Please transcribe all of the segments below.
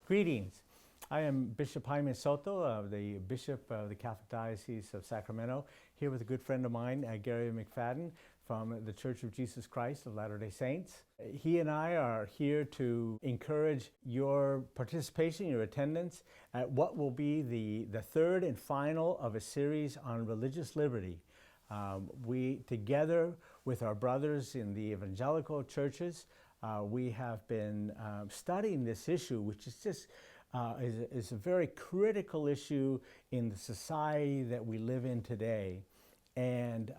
Greetings. I am Bishop Jaime Soto, the Bishop of the Catholic Diocese of Sacramento, here with a good friend of mine, Gary McFadden, from the Church of Jesus Christ of Latter-day Saints. He and I are here to encourage your participation, your attendance at what will be the third and final of a series on religious liberty. We, together with our brothers in the evangelical churches, we have been studying this issue, which is just is a very critical issue in the society that we live in today. And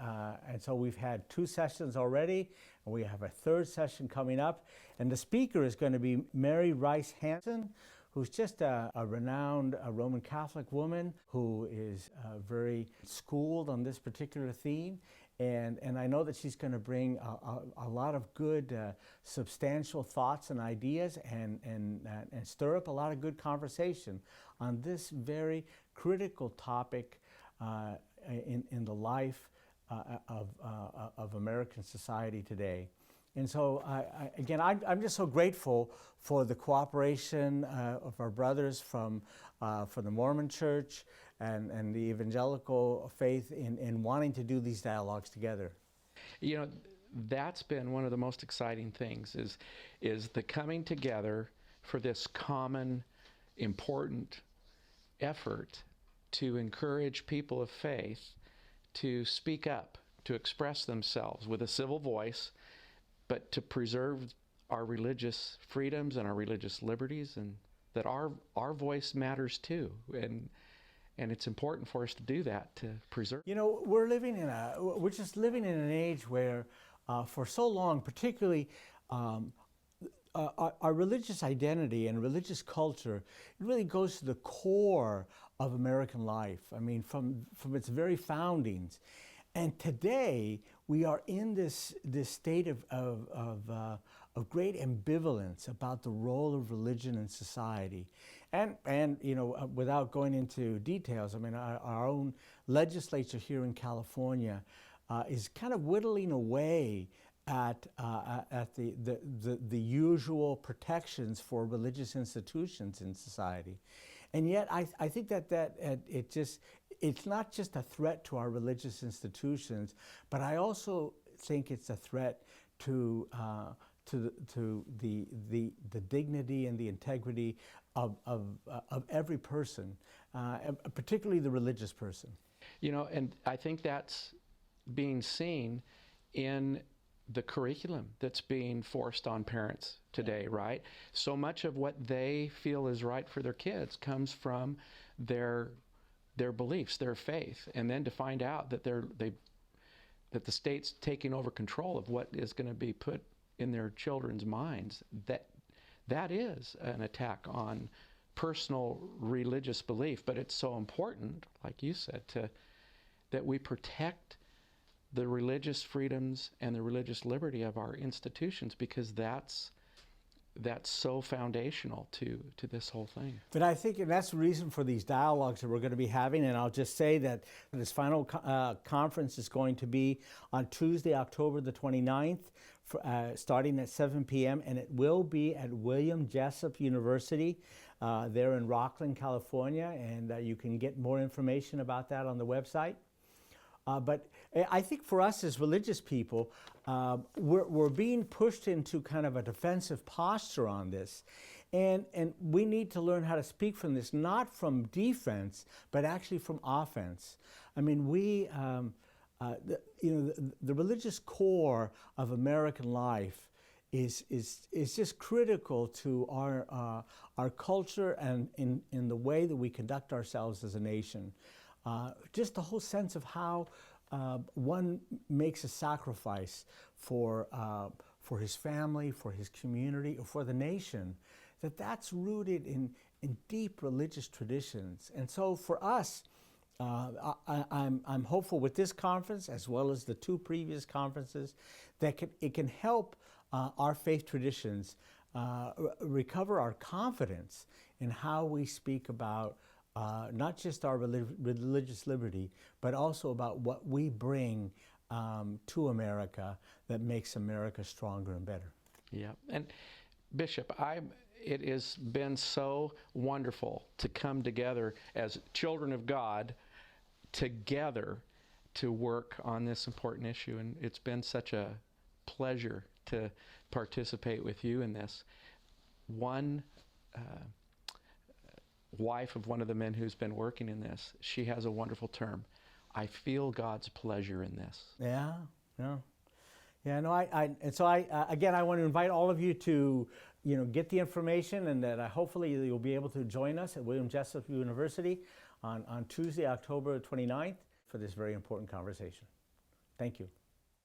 so we've had 2 sessions already, and we have a 3rd session coming up. And the speaker is going to be Mary Rice Hanson, who's just a renowned Roman Catholic woman who is very schooled on this particular theme. And I know that she's going to bring a lot of good, substantial thoughts and ideas and stir up a lot of good conversation on this very critical topic in the life of American society today. And so, again, I'm just so grateful for the cooperation of our brothers from the Mormon Church and the evangelical faith in wanting to do these dialogues together. You know, that's been one of the most exciting things is the coming together for this common, important effort to encourage people of faith to speak up, to express themselves with a civil voice, but to preserve our religious freedoms and our religious liberties, and that our voice matters too. And it's important for us to do that, to preserve. You know, we're just living in an age where for so long, particularly our religious identity and religious culture, it really goes to the core of American life. I mean, from its very foundings. And today we are in this state of great ambivalence about the role of religion in society, and you know, without going into details, I mean, our own legislature here in California is kind of whittling away at the usual protections for religious institutions in society. And yet I think that it's not just a threat to our religious institutions, but I also think it's a threat to the dignity and the integrity of every person, particularly the religious person. You know, and I think that's being seen in the curriculum that's being forced on parents today, right? So much of what they feel is right for their kids comes from their beliefs, their faith, and then to find out that that the state's taking over control of what is going to be put in their children's minds, that is an attack on personal religious belief. But it's so important, like you said, that we protect the religious freedoms and the religious liberty of our institutions, because that's so foundational to this whole thing. But I think that's the reason for these dialogues that we're going to be having. And I'll just say that this final conference is going to be on Tuesday, October the 29th, starting at 7 p.m. And it will be at William Jessup University there in Rocklin, California. And you can get more information about that on the website. But I think for us as religious people, we're being pushed into kind of a defensive posture on this. And we need to learn how to speak from this, not from defense, but actually from offense. I mean, the religious core of American life is just critical to our culture and in the way that we conduct ourselves as a nation. Just the whole sense of how one makes a sacrifice for his family, for his community, or for the nation, that's rooted in deep religious traditions. And so for us, I'm hopeful with this conference, as well as the 2 previous conferences, that it can help our faith traditions recover our confidence in how we speak about not just our religious liberty, but also about what we bring to America that makes America stronger and better. Yeah, and Bishop, it has been so wonderful to come together as children of God, together to work on this important issue. And it's been such a pleasure to participate with you in this. One wife of one of the men who's been working in this, she has a wonderful term. I feel God's pleasure in this. Yeah, yeah. Yeah, no, again, I want to invite all of you to, get the information, and that hopefully you'll be able to join us at William Jessup University on Tuesday, October 29th for this very important conversation. Thank you.